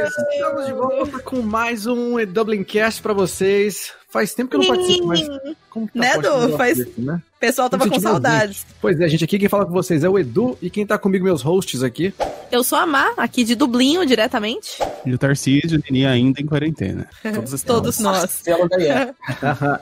Estamos de volta com mais um Dublincast pra vocês. Faz tempo que eu não participo, mas como tá, né, Edu? Faz... né? O pessoal tava com saudades. Pois é, gente, aqui quem fala com vocês é o Edu, e quem tá comigo, meus hosts aqui. Eu sou a Má, aqui de Dublinho, diretamente. E o Tarcísio, Nini ainda em quarentena. Todos nós.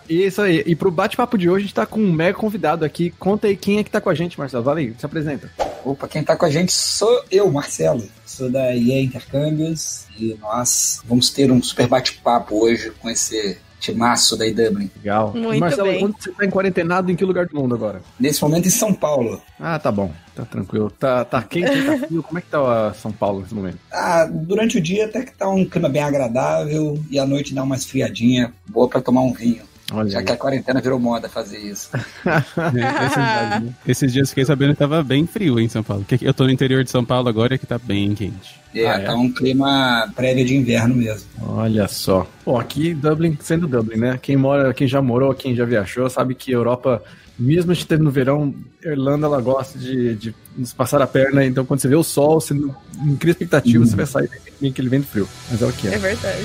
Isso aí. E pro bate-papo de hoje, a gente tá com um mega convidado aqui. Conta aí quem é que tá com a gente, Marcelo. Vai aí, se apresenta. Opa, quem tá com a gente sou eu, Marcelo. Sou da EA Intercâmbios e nós vamos ter um super bate-papo hoje com esse timaço da Dublin. Legal. Muito Marcelo, bem. onde você tá em quarentenado, em que lugar do mundo agora? Nesse momento em São Paulo. Ah, tá bom. Tá tranquilo. Tá quente, tá frio. Como é que tá São Paulo nesse momento? Durante o dia até que tá um clima bem agradável e à noite dá uma esfriadinha boa pra tomar um vinho. Olha já aí. que a quarentena virou moda fazer isso. Esses dias fiquei sabendo que tava bem frio em São Paulo. Eu tô no interior de São Paulo agora e aqui tá bem quente. Tá um clima prévio de inverno mesmo. Olha só. Bom, aqui Dublin, sendo Dublin, né? Quem já morou, quem já viajou, sabe que a Europa, mesmo a gente tendo no verão, Irlanda, ela gosta de nos passar a perna. Então, quando você vê o sol, você não cria expectativa, você vai sair bem aquele vento frio. Mas é o que é. É verdade.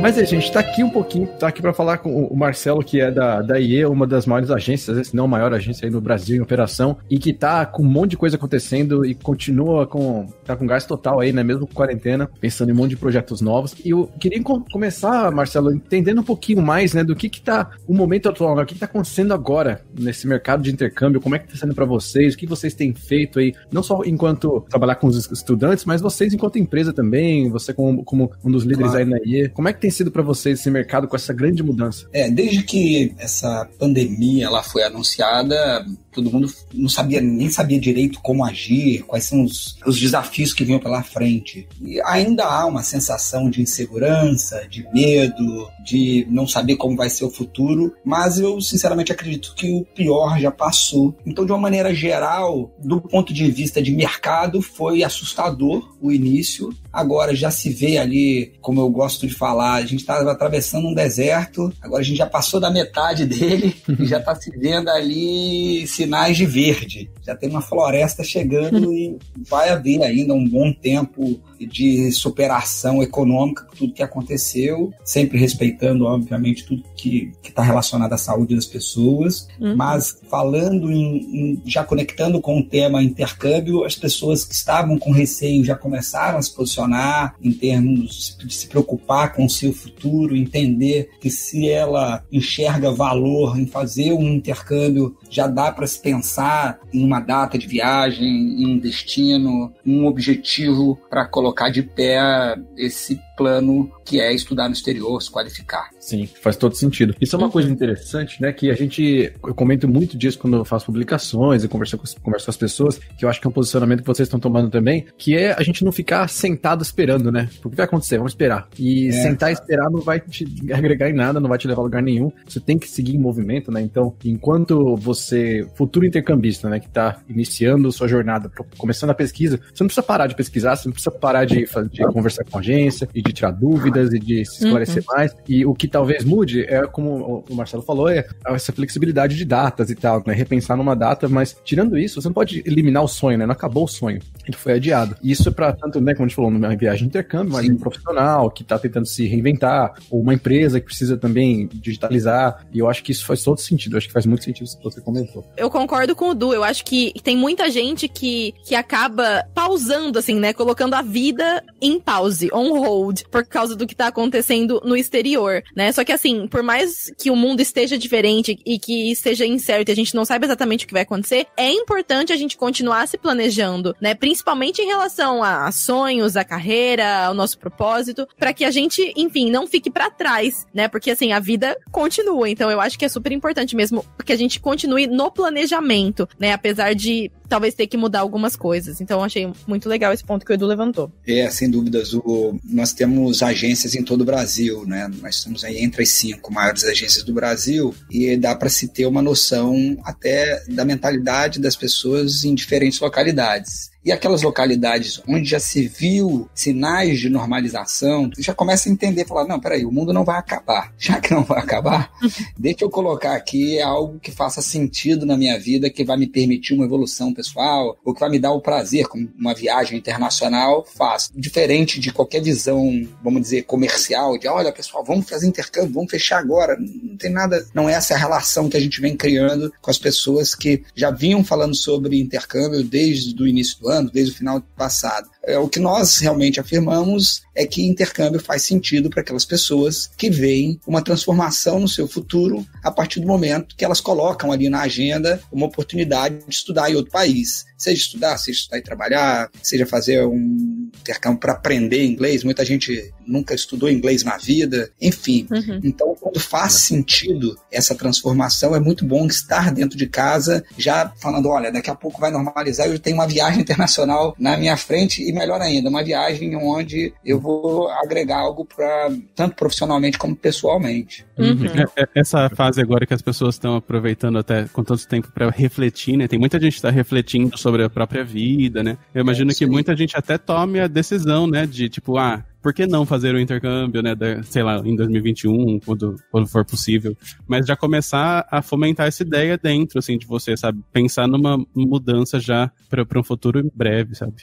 Mas a gente tá aqui pra falar com o Marcelo, que é da IE, uma das maiores agências, se não a maior agência aí no Brasil em operação, e que tá com um monte de coisa acontecendo e continua tá com gás total aí, né, mesmo com quarentena, pensando em um monte de projetos novos. E eu queria começar, Marcelo, entendendo um pouquinho mais, né, do que tá o momento atual, né, o que tá acontecendo agora nesse mercado de intercâmbio, como é que tá sendo pra vocês, o que vocês têm feito aí, não só enquanto trabalhar com os estudantes, mas vocês enquanto empresa também, você como um dos líderes aí na IE, como é que tem sido para vocês esse mercado com essa grande mudança? Desde que essa pandemia ela foi anunciada, todo mundo nem sabia direito como agir, quais são os desafios que vinham pela frente. E ainda há uma sensação de insegurança, de medo, de não saber como vai ser o futuro, mas eu sinceramente acredito que o pior já passou. Então, de uma maneira geral, do ponto de vista de mercado, foi assustador o início. Agora já se vê ali, como eu gosto de falar, a gente estava atravessando um deserto, agora a gente já passou da metade dele e já está se vendo ali sinais de verde. Já tem uma floresta chegando e vai haver ainda um bom tempo de superação econômica com tudo que aconteceu, sempre respeitando, obviamente, tudo que está relacionado à saúde das pessoas, mas falando já conectando com o tema intercâmbio, as pessoas que estavam com receio já começaram a se posicionar em termos de se preocupar com o seu futuro, entender que se ela enxerga valor em fazer um intercâmbio, já dá para se pensar em uma data de viagem, em um destino, em um objetivo para colocar de pé esse plano que é estudar no exterior, se qualificar. Sim, faz todo sentido. Isso é uma coisa interessante, né, que eu comento muito disso quando eu faço publicações e converso com as pessoas, que eu acho que é um posicionamento que vocês estão tomando também, que é a gente não ficar sentado esperando, né? O que vai acontecer? Vamos esperar. E sentar e esperar não vai te agregar em nada, não vai te levar a lugar nenhum. Você tem que seguir em movimento, né? Então, enquanto você, futuro intercambista, né, que tá iniciando sua jornada, começando a pesquisa, você não precisa parar de pesquisar, você não precisa parar de conversar com a agência e de tirar dúvidas e de se esclarecer mais. E o que talvez mude é, como o Marcelo falou, essa flexibilidade de datas e tal, né? Repensar numa data, mas tirando isso, você não pode eliminar o sonho, né? Não acabou o sonho. Ele foi adiado. E isso é pra tanto, né, como a gente falou, numa viagem de intercâmbio, mas um profissional que tá tentando se reinventar, ou uma empresa que precisa também digitalizar. E eu acho que isso faz todo sentido. Eu acho que faz muito sentido isso que você comentou. Eu concordo com o Du. Eu acho que tem muita gente que acaba pausando, assim, né? Colocando a vida em pause, on hold, por causa do que tá acontecendo no exterior, né? Só que, assim, por mais que o mundo esteja diferente e que esteja incerto e a gente não saiba exatamente o que vai acontecer, é importante a gente continuar se planejando, né? Principalmente em relação a sonhos, a carreira, ao nosso propósito, para que a gente, enfim, não fique pra trás, né? Porque, assim, a vida continua. Então, eu acho que é super importante mesmo que a gente continue no planejamento, né? Apesar de talvez ter que mudar algumas coisas. Então eu achei muito legal esse ponto que o Edu levantou. Sem dúvidas. Nós temos agências em todo o Brasil, né? Nós estamos aí entre as 5 maiores agências do Brasil e dá para se ter uma noção até da mentalidade das pessoas em diferentes localidades. E aquelas localidades onde já se viu sinais de normalização, já começa a entender, falar, não, peraí, o mundo não vai acabar. Já que não vai acabar, deixa eu colocar aqui algo que faça sentido na minha vida, que vai me permitir uma evolução pessoal, ou que vai me dar o prazer, como uma viagem internacional, faço. Diferente de qualquer visão, vamos dizer, comercial, de, olha, pessoal, vamos fazer intercâmbio, vamos fechar agora. Não tem nada, não é essa a relação que a gente vem criando com as pessoas que já vinham falando sobre intercâmbio desde o início do ano, desde o final do passado. O que nós realmente afirmamos é que intercâmbio faz sentido para aquelas pessoas que veem uma transformação no seu futuro a partir do momento que elas colocam ali na agenda uma oportunidade de estudar em outro país. Seja estudar e trabalhar, seja fazer um intercâmbio para aprender inglês. Muita gente nunca estudou inglês na vida, enfim. Então, quando faz sentido essa transformação, é muito bom estar dentro de casa já falando, olha, daqui a pouco vai normalizar, eu tenho uma viagem internacional na minha frente e melhor ainda, uma viagem onde eu vou agregar algo tanto profissionalmente como pessoalmente. Essa fase agora que as pessoas estão aproveitando até com tanto tempo para refletir, né? Tem muita gente que está refletindo sobre a própria vida, né? Eu imagino que muita gente até tome a decisão, né? De tipo, por que não fazer o intercâmbio, né? Sei lá, em 2021, quando for possível. Mas já começar a fomentar essa ideia dentro, assim, de você, sabe? Pensar numa mudança já para um futuro breve, sabe?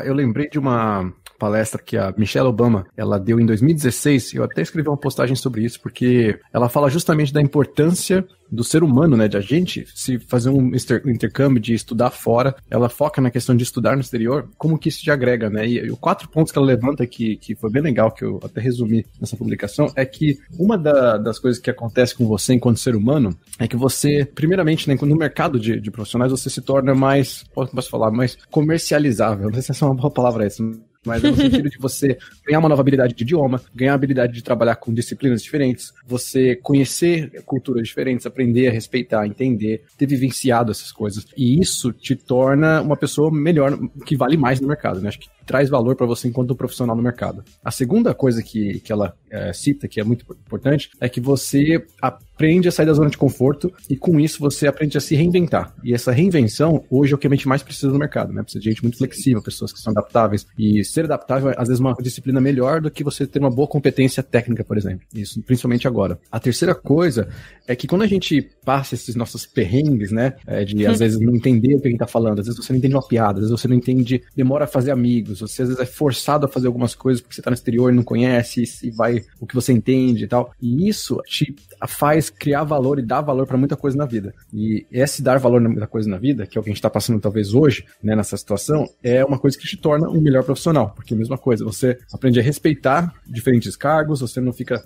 Eu lembrei de uma palestra que a Michelle Obama, ela deu em 2016, eu até escrevi uma postagem sobre isso, porque ela fala justamente da importância do ser humano, né, de a gente se fazer um intercâmbio, de estudar fora. Ela foca na questão de estudar no exterior, como que isso te agrega, né, e os 4 pontos que ela levanta que foi bem legal, que eu até resumi nessa publicação, é que uma das coisas que acontece com você enquanto ser humano é que você, primeiramente, né, no mercado de profissionais, você se torna mais, posso falar, mais comercializável, não sei se essa é uma boa palavra essa, mas é no sentido de você ganhar uma nova habilidade de idioma, ganhar a habilidade de trabalhar com disciplinas diferentes, você conhecer culturas diferentes, aprender a respeitar, entender, ter vivenciado essas coisas. E isso te torna uma pessoa melhor, que vale mais no mercado, né? Acho que traz valor para você enquanto profissional no mercado. A segunda coisa que ela cita, que é muito importante, é que você aprende a sair da zona de conforto e com isso você aprende a se reinventar. E essa reinvenção, hoje, é o que a gente mais precisa no mercado, né? Precisa de gente muito flexível, pessoas que são adaptáveis. E ser adaptável é, às vezes, uma disciplina melhor do que você ter uma boa competência técnica, por exemplo. Isso, principalmente agora. A terceira coisa é que quando a gente passa esses nossos perrengues, né? De, às vezes, não entender o que a gente tá falando, às vezes você não entende uma piada, às vezes você não entende, demora a fazer amigos, você às vezes é forçado a fazer algumas coisas porque você tá no exterior e não conhece e vai o que você entende e tal. E isso te faz criar valor e dar valor para muita coisa na vida. E esse dar valor na coisa na vida, que é o que a gente tá passando talvez hoje, né, nessa situação, é uma coisa que te torna um melhor profissional. Porque é a mesma coisa, você aprende a respeitar diferentes cargos, você não fica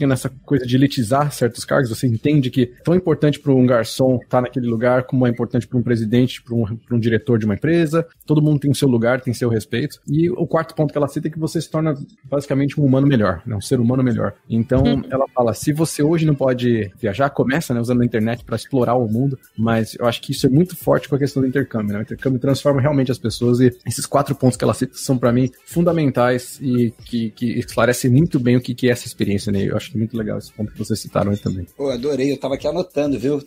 nessa coisa de elitizar certos cargos, você entende que é tão importante para um garçom estar naquele lugar como é importante para um presidente, para um diretor de uma empresa. Todo mundo tem o seu lugar, tem seu respeito. E o quarto ponto que ela cita é que você se torna basicamente um humano melhor, né? Um ser humano melhor. Então, ela fala, se você hoje não pode viajar, começa, né, usando a internet para explorar o mundo, mas eu acho que isso é muito forte com a questão do intercâmbio, né? O intercâmbio transforma realmente as pessoas e esses 4 pontos que ela cita são, para mim, fundamentais e que esclarecem muito bem o que é essa experiência, né? Eu acho que é muito legal esse ponto que vocês citaram aí também. Pô, adorei, eu tava aqui anotando, viu?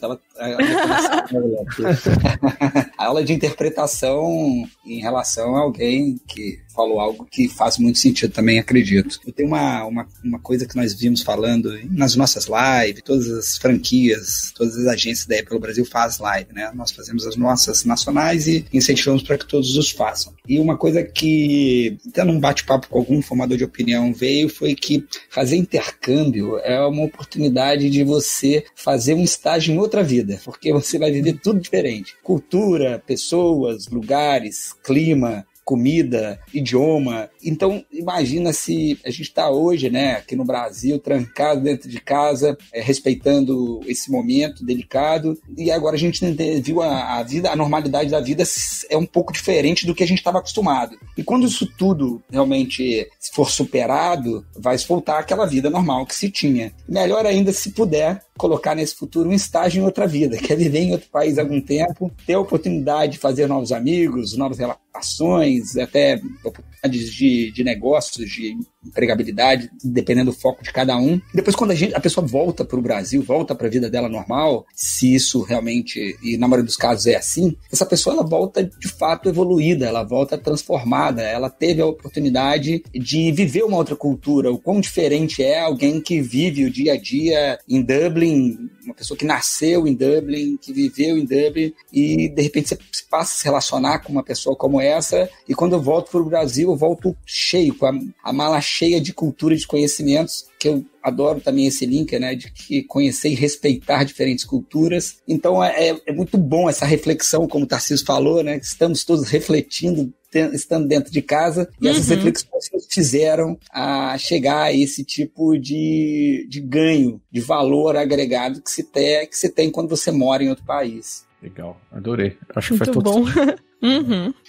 A aula de interpretação em relação a alguém que falou algo que faz muito sentido também, acredito. Eu tenho uma coisa que nós vimos falando nas nossas lives, todas as franquias, todas as agências da Apple Brasil fazem live, né? Nós fazemos as nossas nacionais e incentivamos para que todos os façam. E uma coisa que, até num bate-papo com algum formador de opinião veio, foi que fazer intercâmbio é uma oportunidade de você fazer um estágio em outra vida, porque você vai viver tudo diferente. Cultura, pessoas, lugares, clima, comida, idioma. Então, imagina se a gente está hoje, né, aqui no Brasil, trancado dentro de casa, respeitando esse momento delicado, e agora a gente viu a vida, a normalidade da vida é um pouco diferente do que a gente estava acostumado. E quando isso tudo realmente for superado, vai voltar àquela vida normal que se tinha. Melhor ainda se puder colocar nesse futuro um estágio em outra vida, quer viver em outro país há algum tempo, ter a oportunidade de fazer novos amigos, novas relações, até oportunidades de negócios, de empregabilidade, dependendo do foco de cada um. E depois, quando a pessoa volta para o Brasil, volta para a vida dela normal, se isso realmente, e na maioria dos casos é assim, essa pessoa ela volta de fato evoluída, ela volta transformada, ela teve a oportunidade de viver uma outra cultura. O quão diferente é alguém que vive o dia a dia em Dublin, uma pessoa que nasceu em Dublin, que viveu em Dublin, e de repente você passa a se relacionar com uma pessoa como essa, e quando eu volto para o Brasil, eu volto cheio, com a mala cheia de cultura e de conhecimentos, que eu adoro também esse link, né, de que conhecer e respeitar diferentes culturas. Então é muito bom essa reflexão, como o Tarcísio falou, né, estamos todos refletindo, estando dentro de casa, e essas reflexões nos fizeram a chegar a esse tipo de ganho, de valor agregado que se tem quando você mora em outro país. Legal, adorei. Acho que muito foi todo bom.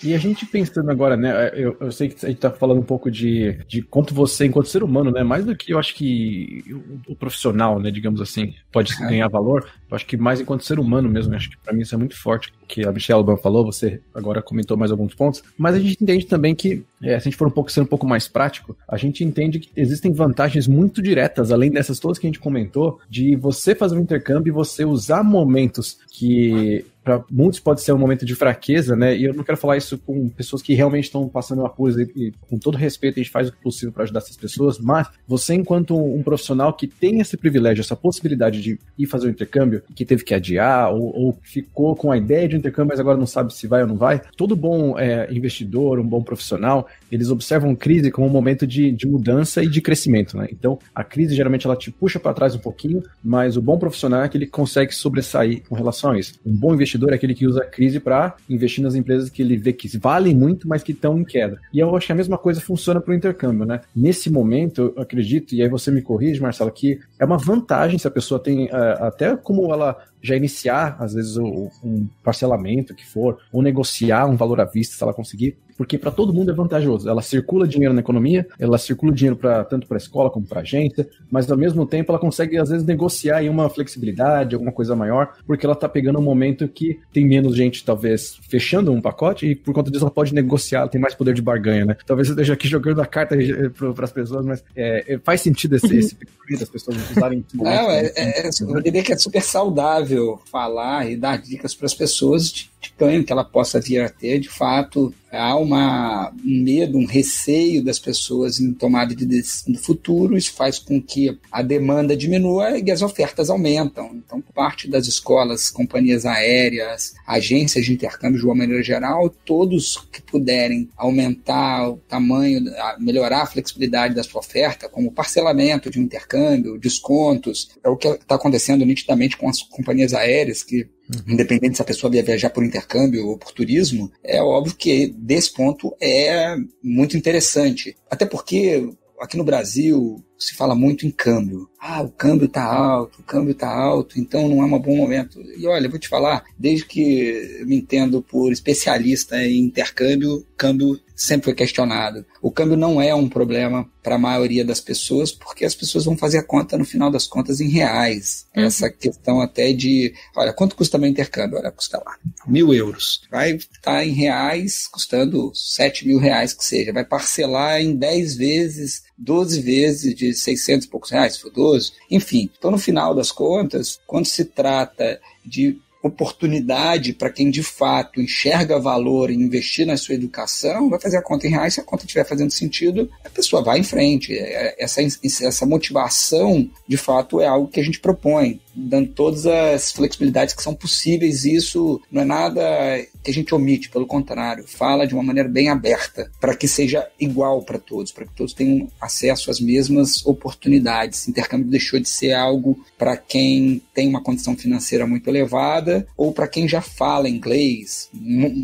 E a gente pensando agora, né, eu sei que a gente tá falando um pouco de quanto você, enquanto ser humano, né, mais do que eu acho que o profissional, né, digamos assim, pode ganhar valor, eu acho que mais enquanto ser humano mesmo, acho que pra mim isso é muito forte, que a Michelle Alban falou, você agora comentou mais alguns pontos, mas a gente entende também que, se a gente for ser um pouco mais prático, a gente entende que existem vantagens muito diretas, além dessas todas que a gente comentou, de você fazer um intercâmbio e você usar momentos que para muitos pode ser um momento de fraqueza, né? E eu não quero falar isso com pessoas que realmente estão passando apuros, e com todo respeito a gente faz o possível para ajudar essas pessoas, mas você, enquanto um profissional que tem esse privilégio, essa possibilidade de ir fazer o intercâmbio, que teve que adiar, ou ficou com a ideia de um intercâmbio, mas agora não sabe se vai ou não vai, todo bom investidor, um bom profissional, eles observam crise como um momento de mudança e de crescimento, né? Então, a crise geralmente ela te puxa para trás um pouquinho, mas o bom profissional é que ele consegue sobressair com relação a isso. Um bom investidor é aquele que usa a crise para investir nas empresas que ele vê que valem muito, mas que estão em queda. E eu acho que a mesma coisa funciona para o intercâmbio, né? Nesse momento, eu acredito, e aí você me corrige, Marcelo, que é uma vantagem se a pessoa tem, até como ela já iniciar, às vezes, um parcelamento que for, ou negociar um valor à vista, se ela conseguir, porque para todo mundo é vantajoso. Ela circula dinheiro na economia, ela circula dinheiro tanto para a escola como para a agência, mas ao mesmo tempo ela consegue, às vezes, negociar aí uma flexibilidade, alguma coisa maior, porque ela está pegando um momento que tem menos gente, talvez, fechando um pacote, e por conta disso ela pode negociar, ela tem mais poder de barganha, né? Talvez eu esteja aqui jogando a carta para as pessoas, mas faz sentido esse das pessoas usarem esse momento. Não, eu diria que é super saudável falar e dar dicas para as pessoas de ganho que ela possa vir a ter. De fato, há um medo, um receio das pessoas em tomada de decisão do futuro. Isso faz com que a demanda diminua e as ofertas aumentam. Então, por parte das escolas, companhias aéreas, agências de intercâmbio de uma maneira geral, todos que puderem aumentar o tamanho, melhorar a flexibilidade da sua oferta, como parcelamento de um intercâmbio, descontos, é o que está acontecendo nitidamente com as companhias aéreas, que independente se a pessoa vai viajar por intercâmbio ou por turismo, é óbvio que desse ponto é muito interessante. Até porque aqui no Brasil se fala muito em câmbio. O câmbio está alto, então não é um bom momento. E olha, eu vou te falar, desde que eu me entendo por especialista em intercâmbio, câmbio sempre foi questionado. O câmbio não é um problema para a maioria das pessoas, porque as pessoas vão fazer a conta, no final das contas, em reais. Essa questão até de, olha, quanto custa meu intercâmbio? Olha, custa lá 1.000 euros. Vai estar em reais, custando 7.000 reais que seja. Vai parcelar em 10 vezes, 12 vezes de 600 e poucos reais, se for 12. Enfim, então no final das contas, quando se trata de oportunidade para quem de fato enxerga valor em investir na sua educação, vai fazer a conta em reais. Se a conta estiver fazendo sentido, a pessoa vai em frente. Essa motivação, de fato, é algo que a gente propõe, dando todas as flexibilidades que são possíveis. Isso não é nada que a gente omite, pelo contrário, fala de uma maneira bem aberta, para que seja igual para todos, para que todos tenham acesso às mesmas oportunidades. Intercâmbio deixou de ser algo para quem tem uma condição financeira muito elevada ou para quem já fala inglês.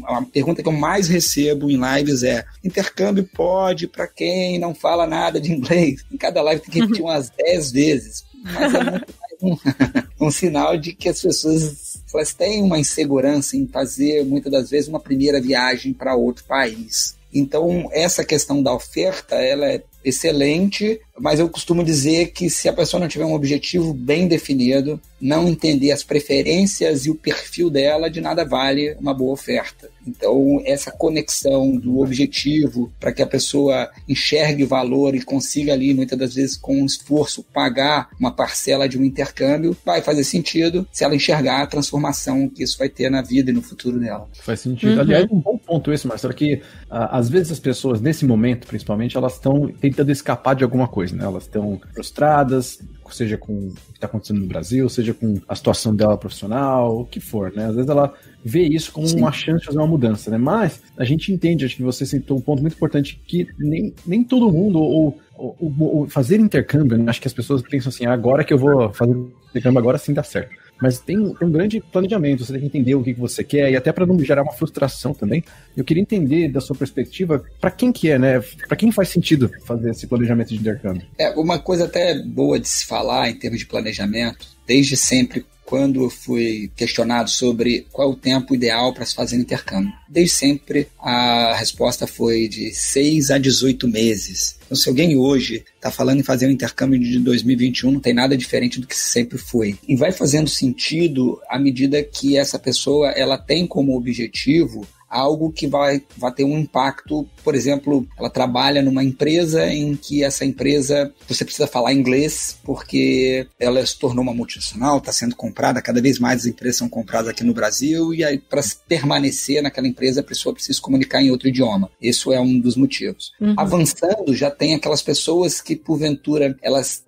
A pergunta que eu mais recebo em lives é: intercâmbio pode para quem não fala nada de inglês? Em cada live tem que repetir umas 10 vezes, mas é muito mais um sinal de que as pessoas, elas têm uma insegurança em fazer, muitas das vezes, uma primeira viagem para outro país. Então, essa questão da oferta, ela é excelente, mas eu costumo dizer que se a pessoa não tiver um objetivo bem definido, não entender as preferências e o perfil dela, de nada vale uma boa oferta. Então, essa conexão do objetivo para que a pessoa enxergue o valor e consiga ali, muitas das vezes, com um esforço, pagar uma parcela de um intercâmbio, vai fazer sentido se ela enxergar a transformação que isso vai ter na vida e no futuro dela. Faz sentido. Aliás, um bom ponto esse, Marcelo, que às vezes as pessoas, nesse momento, principalmente, elas estão tentando escapar de alguma coisa, né? Elas estão frustradas, seja com o que está acontecendo no Brasil, seja com a situação dela profissional, o que for, né? Às vezes ela vê isso como uma chance de fazer uma mudança, né? Mas a gente entende, acho que você sentou um ponto muito importante, que nem todo mundo, ou fazer intercâmbio, né? Acho que as pessoas pensam assim, agora que eu vou fazer intercâmbio, agora sim dá certo. Mas tem um grande planejamento, você tem que entender o que você quer, e até para não gerar uma frustração também. Eu queria entender, da sua perspectiva, para quem que é, né? Para quem faz sentido fazer esse planejamento de intercâmbio? Uma coisa até boa de se falar em termos de planejamento, desde sempre, quando eu fui questionado sobre qual é o tempo ideal para se fazer intercâmbio. Desde sempre, a resposta foi de 6 a 18 meses. Então, se alguém hoje está falando em fazer um intercâmbio de 2021, não tem nada diferente do que sempre foi. E vai fazendo sentido à medida que essa pessoa ela tem como objetivo algo que vai ter um impacto. Por exemplo, ela trabalha numa empresa em que essa empresa, você precisa falar inglês porque ela se tornou uma multinacional, está sendo comprada, cada vez mais as empresas são compradas aqui no Brasil, e aí para permanecer naquela empresa a pessoa precisa se comunicar em outro idioma. Esse é um dos motivos. Avançando, já tem aquelas pessoas que porventura elas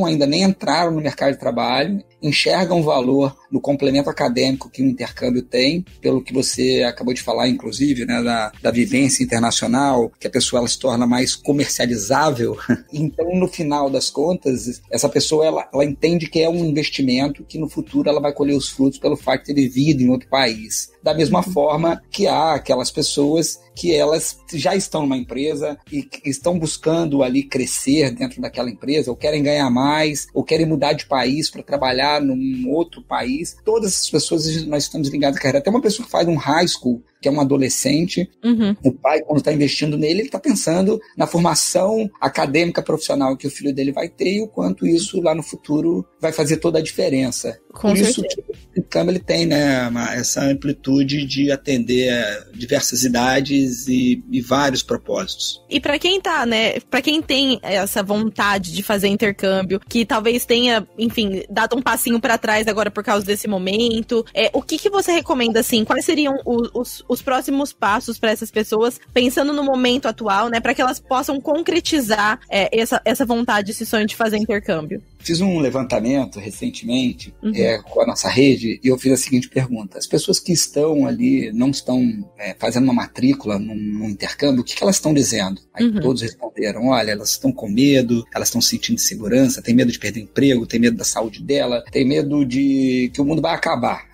ainda nem entraram no mercado de trabalho, enxergam valor no complemento acadêmico que o intercâmbio tem, pelo que você acabou de falar, inclusive, né, da vivência internacional, que a pessoa ela se torna mais comercializável. Então, no final das contas, essa pessoa ela entende que é um investimento que no futuro ela vai colher os frutos pelo fato de ter vivido em outro país. Da mesma forma que há aquelas pessoas que elas já estão numa empresa e que estão buscando ali crescer dentro daquela empresa, ou querem ganhar mais, ou querem mudar de país para trabalhar num outro país. Todas essas pessoas nós estamos ligados à carreira. Até uma pessoa que faz um high school, que é um adolescente, o pai, quando está investindo nele, ele está pensando na formação acadêmica profissional que o filho dele vai ter e o quanto isso lá no futuro vai fazer toda a diferença. Por isso que o intercâmbio ele tem, né, essa amplitude de atender a diversas idades e vários propósitos. E para quem tá, né, para quem tem essa vontade de fazer intercâmbio, que talvez tenha, enfim, dado um passinho para trás agora por causa desse momento, o que você recomenda, assim, quais seriam os próximos passos para essas pessoas, pensando no momento atual, né, para que elas possam concretizar essa vontade, esse sonho de fazer intercâmbio? Fiz um levantamento recentemente com a nossa rede e eu fiz a seguinte pergunta: as pessoas que estão ali, não estão fazendo uma matrícula num intercâmbio, o que elas estão dizendo? Aí todos responderam: olha, elas estão com medo, elas estão sentindo insegurança, tem medo de perder o emprego, tem medo da saúde dela, tem medo de que o mundo vai acabar.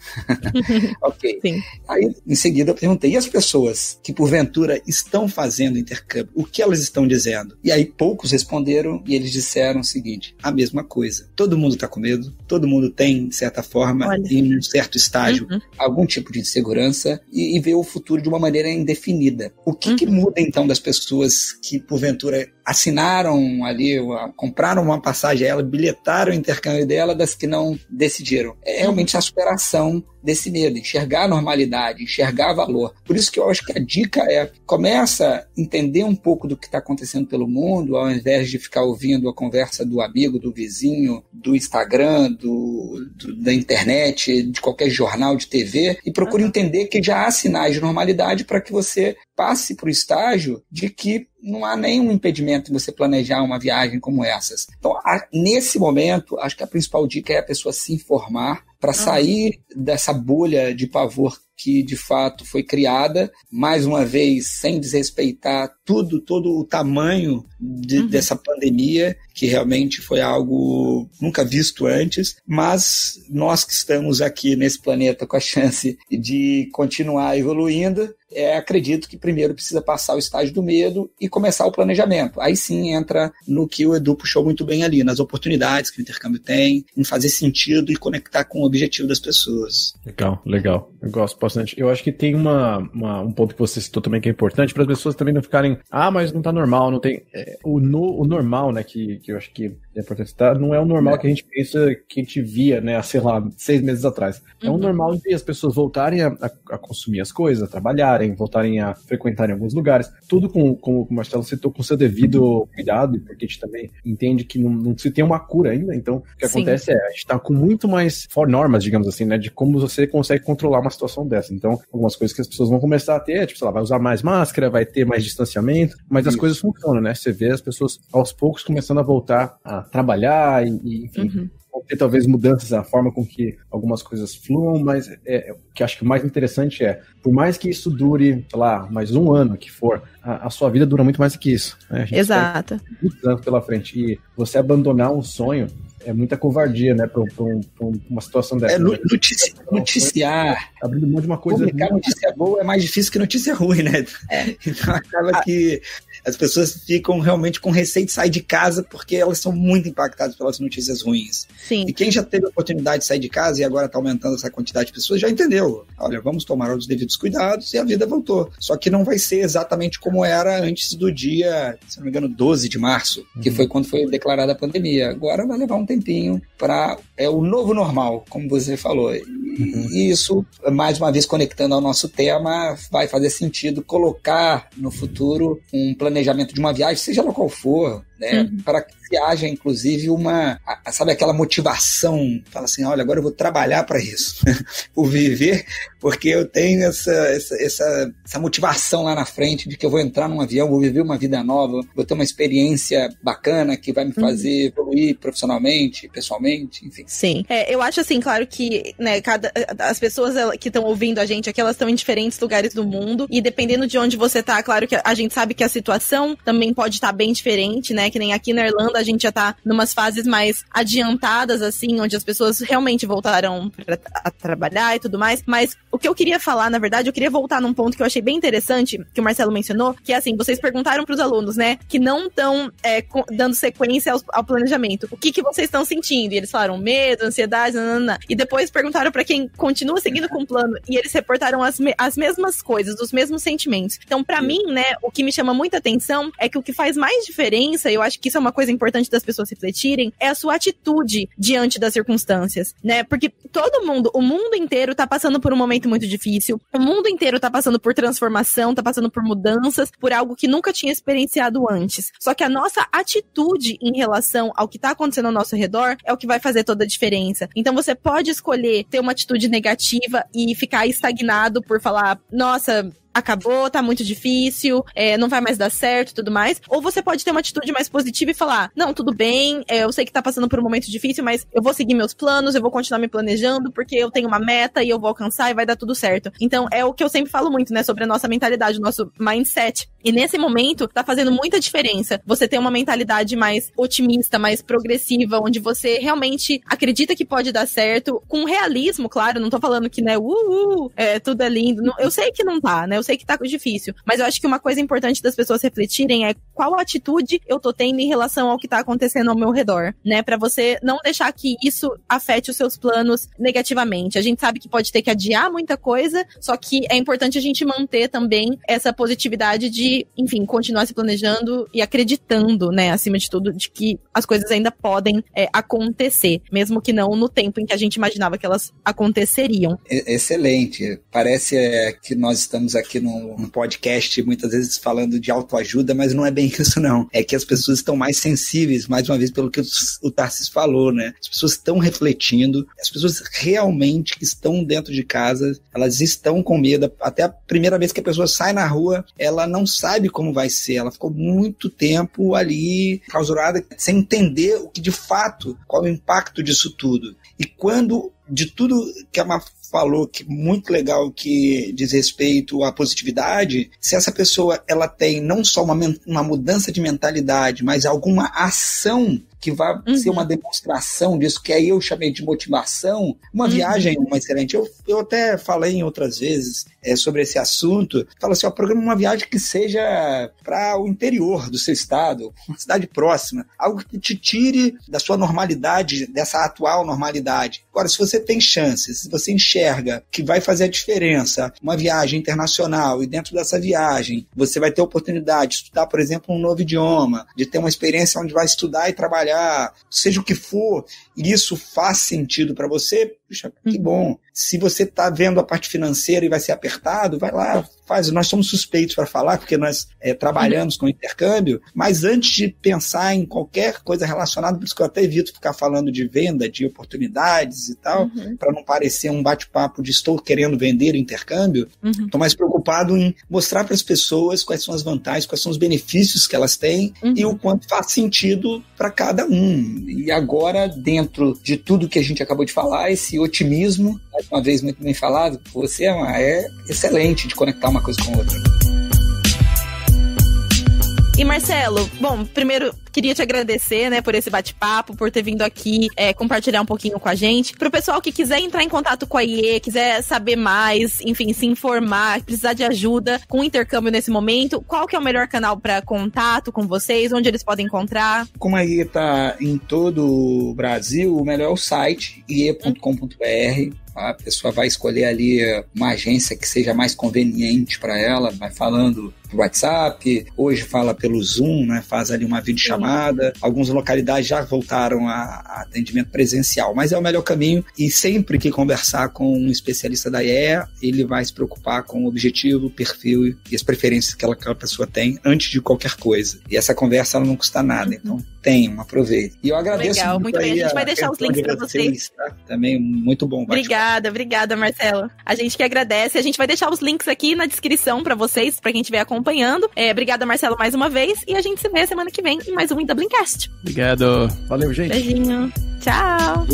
Ok. Sim. Aí, em seguida, eu perguntei: e as pessoas que, porventura, estão fazendo intercâmbio, o que elas estão dizendo? E aí poucos responderam e eles disseram o seguinte: a mesma coisa. Todo mundo está com medo, todo mundo tem, de certa forma, em um certo estágio, algum tipo de insegurança e vê o futuro de uma maneira indefinida. O que muda, então, das pessoas que, porventura, assinaram ali, compraram uma passagem a ela, bilhetaram o intercâmbio dela, das que não decidiram? É realmente a superação desse medo, enxergar a normalidade, enxergar valor. Por isso que eu acho que a dica começa a entender um pouco do que está acontecendo pelo mundo, ao invés de ficar ouvindo a conversa do amigo, do vizinho, do Instagram, da internet, de qualquer jornal, de TV, e procure entender que já há sinais de normalidade para que você passe para o estágio de que não há nenhum impedimento em você planejar uma viagem como essas. Então, nesse momento, acho que a principal dica é a pessoa se informar para sair dessa bolha de pavor que, de fato, foi criada, mais uma vez, sem desrespeitar todo o tamanho dessa pandemia, que realmente foi algo nunca visto antes, mas nós que estamos aqui nesse planeta com a chance de continuar evoluindo, acredito que primeiro precisa passar o estágio do medo e começar o planejamento. Aí sim entra no que o Edu puxou muito bem ali, nas oportunidades que o intercâmbio tem, em fazer sentido e conectar com o objetivo das pessoas. Legal. Eu gosto. bastante. Eu acho que tem um ponto que você citou também que é importante para as pessoas também não ficarem, mas não tá normal, não tem... O normal, né, que eu acho que é importante citar, não é o normal que a gente pensa, que a gente via, né, sei lá, 6 meses atrás. É um normal de as pessoas voltarem a consumir as coisas, a trabalharem, voltarem a frequentarem alguns lugares, tudo como o Marcelo citou, com seu devido cuidado, porque a gente também entende que não se tem uma cura ainda, então o que acontece a gente tá com muito mais normas, digamos assim, né, de como você consegue controlar uma situação dessa. Então, algumas coisas que as pessoas vão começar a ter, tipo, sei lá, vai usar mais máscara, vai ter mais distanciamento, mas as coisas funcionam, né? Você vê as pessoas aos poucos começando a voltar a trabalhar e enfim, vão ter talvez mudanças na forma com que algumas coisas fluam, mas o que acho que o mais interessante por mais que isso dure, sei lá, mais um ano que for, a sua vida dura muito mais do que isso, né? Exato. Muitos anos pela frente, e você abandonar um sonho é muita covardia, né, pra uma situação dessa. Noticiar. Abrindo mão de uma coisa. Publicar notícia boa é mais difícil que notícia ruim, né? Então acaba que as pessoas ficam realmente com receio de sair de casa porque elas são muito impactadas pelas notícias ruins. Sim. E quem já teve a oportunidade de sair de casa e agora está aumentando essa quantidade de pessoas já entendeu. Olha, vamos tomar os devidos cuidados e a vida voltou. Só que não vai ser exatamente como era antes do dia, se não me engano, 12 de março, que foi quando foi declarada a pandemia. Agora vai levar um tempinho para o novo normal, como você falou. E isso, mais uma vez conectando ao nosso tema, vai fazer sentido colocar no futuro um planejamento de uma viagem, seja lá qual for, né, para que se haja, inclusive, sabe, aquela motivação, fala assim, olha, agora eu vou trabalhar para isso, vou viver, porque eu tenho essa motivação lá na frente de que eu vou entrar num avião, vou viver uma vida nova, vou ter uma experiência bacana que vai me fazer evoluir profissionalmente, pessoalmente, enfim. Sim, eu acho assim, claro que, né, as pessoas que estão ouvindo a gente aqui, elas estão em diferentes lugares do mundo, e dependendo de onde você tá, claro que a gente sabe que a situação também pode estar bem diferente, né, que nem aqui na Irlanda a gente já tá numas fases mais adiantadas, assim, onde as pessoas realmente voltaram a trabalhar e tudo mais, mas o que eu queria falar, na verdade, eu queria voltar num ponto que eu achei bem interessante, que o Marcelo mencionou, que é assim, vocês perguntaram pros alunos, né, que não estão dando sequência ao planejamento, o que vocês estão sentindo? E eles falaram medo, ansiedade, nanana. E depois perguntaram pra quem continua seguindo com o plano, e eles reportaram as mesmas coisas, os mesmos sentimentos. Então, pra mim, né, o que me chama muita atenção é que o que faz mais diferença, eu acho que isso é uma coisa importante das pessoas refletirem, é a sua atitude diante das circunstâncias, né? Porque o mundo inteiro tá passando por um momento muito difícil, o mundo inteiro tá passando por transformação, tá passando por mudanças, por algo que nunca tinha experienciado antes. Só que a nossa atitude em relação ao que tá acontecendo ao nosso redor é o que vai fazer toda a diferença. Então você pode escolher ter uma atitude negativa e ficar estagnado por falar, nossa, acabou, tá muito difícil, não vai mais dar certo e tudo mais. Ou você pode ter uma atitude mais positiva e falar, não, tudo bem, eu sei que tá passando por um momento difícil, mas eu vou seguir meus planos, eu vou continuar me planejando, porque eu tenho uma meta e eu vou alcançar e vai dar tudo certo. Então, é o que eu sempre falo muito, né, sobre a nossa mentalidade, o nosso mindset. E nesse momento, tá fazendo muita diferença você ter uma mentalidade mais otimista, mais progressiva, onde você realmente acredita que pode dar certo, com realismo, claro, não tô falando que, né, tudo é lindo. Eu sei que não tá, né, eu sei que tá difícil, mas eu acho que uma coisa importante das pessoas refletirem é qual atitude eu tô tendo em relação ao que tá acontecendo ao meu redor, né, pra você não deixar que isso afete os seus planos negativamente. A gente sabe que pode ter que adiar muita coisa, só que é importante a gente manter também essa positividade de, enfim, continuar se planejando e acreditando, né, acima de tudo, de que as coisas ainda podem acontecer, mesmo que não no tempo em que a gente imaginava que elas aconteceriam. Excelente. Parece que nós estamos aqui num podcast, muitas vezes falando de autoajuda, mas não é bem isso, não. É que as pessoas estão mais sensíveis, mais uma vez, pelo que o Tarcísio falou, né? As pessoas estão refletindo, as pessoas realmente que estão dentro de casa, elas estão com medo. Até a primeira vez que a pessoa sai na rua, ela não sabe como vai ser. Ela ficou muito tempo ali, clausurada, sem entender o que de fato, qual é o impacto disso tudo. E quando, de tudo que a Má falou, que muito legal, que diz respeito à positividade, se essa pessoa ela tem não só uma mudança de mentalidade, mas alguma ação que vai ser uma demonstração disso, que aí eu chamei de motivação. Uma viagem é uma excelente. Eu até falei em outras vezes sobre esse assunto. Fala assim, programa uma viagem que seja para o interior do seu estado, uma cidade próxima, algo que te tire da sua normalidade, dessa atual normalidade. Agora, se você tem chances, se você enxerga que vai fazer a diferença, uma viagem internacional, e dentro dessa viagem você vai ter a oportunidade de estudar, por exemplo, um novo idioma, de ter uma experiência onde vai estudar e trabalhar, seja o que for, e isso faz sentido para você, puxa, que bom. Se você está vendo a parte financeira e vai ser apertado, vai lá, faz. Nós somos suspeitos para falar, porque nós trabalhamos com intercâmbio, mas antes de pensar em qualquer coisa relacionada, por isso que eu até evito ficar falando de venda, de oportunidades e tal, para não parecer um bate-papo de estou querendo vender intercâmbio, estou mais preocupado em mostrar para as pessoas quais são as vantagens, quais são os benefícios que elas têm e o quanto faz sentido para cada um. E agora, dentro de tudo que a gente acabou de falar, esse otimismo, mais uma vez muito bem falado, você é excelente de conectar uma coisa com a outra. E Marcelo, bom, primeiro queria te agradecer, né, por esse bate-papo, por ter vindo aqui compartilhar um pouquinho com a gente. Pro pessoal que quiser entrar em contato com a IE, quiser saber mais, enfim, se informar, precisar de ajuda com o intercâmbio nesse momento, qual que é o melhor canal para contato com vocês? Onde eles podem encontrar? Como a IE está em todo o Brasil, o melhor é o site ie.com.br. A pessoa vai escolher ali uma agência que seja mais conveniente para ela, vai falando por WhatsApp, hoje fala pelo Zoom, né? Faz ali uma videochamada. Algumas localidades já voltaram a atendimento presencial, mas é o melhor caminho, e sempre que conversar com um especialista da IE, ele vai se preocupar com o objetivo, o perfil e as preferências que aquela pessoa tem antes de qualquer coisa. E essa conversa ela não custa nada, então tenham, aproveitem. E eu agradeço muito bem. A gente vai deixar os links para vocês. Tá? Também muito bom. Obrigada, Marcelo. A gente que agradece. A gente vai deixar os links aqui na descrição pra vocês, pra quem estiver acompanhando. Obrigada, Marcelo, mais uma vez. E a gente se vê semana que vem em mais um Dublincast. Obrigado. Valeu, gente. Beijinho. Tchau.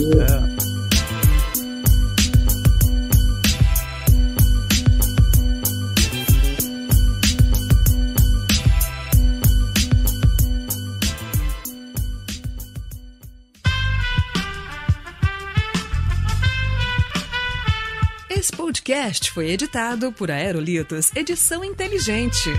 Esse podcast foi editado por Aerolitos Edição Inteligente.